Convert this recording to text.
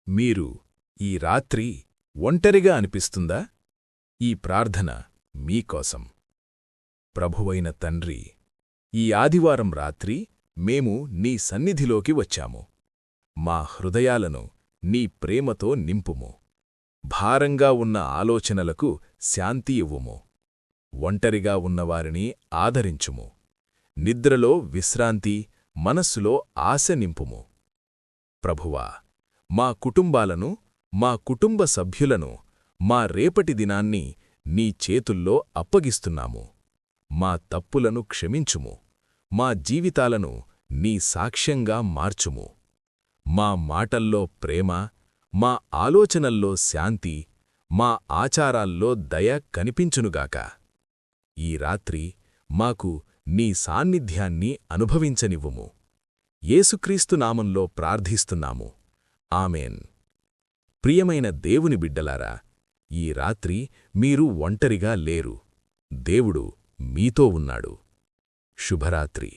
మీరు ఈ రాత్రి ఒంటరిగా అనిపిస్తుందా? ఈ ప్రార్థన మీకోసం. ప్రభువైన తండ్రి, ఈ ఆదివారం రాత్రి మేము నీ సన్నిధిలోకి వచ్చాము. మా హృదయాలను నీ ప్రేమతో నింపుము. భారంగా ఉన్న ఆలోచనలకు శాంతి ఇవ్వుము. ఒంటరిగా ఉన్నవారిని ఆదరించుము. నిద్రలో విశ్రాంతి, మనస్సులో ఆశ నింపుము. ప్రభువా, మా కుటుంబాలను, మా కుటుంబ సభ్యులను, మా రేపటి దినాన్ని నీ చేతుల్లో అప్పగిస్తున్నాము. మా తప్పులను క్షమించుము. మా జీవితాలను నీ సాక్ష్యంగా మార్చుము. మా మాటల్లో ప్రేమ, మా ఆలోచనల్లో శాంతి, మా ఆచారాల్లో దయ కనిపించునుగాక. ఈ రాత్రి మాకు నీ సాన్నిధ్యాన్ని అనుభవించనివ్వుము. యేసుక్రీస్తు నామంలో ప్రార్థిస్తున్నాము. ఆమేన్. ప్రియమైన దేవుని బిడ్డలారా, ఈ రాత్రి మీరు ఒంటరిగా లేరు. దేవుడు మీతో ఉన్నాడు. శుభరాత్రి.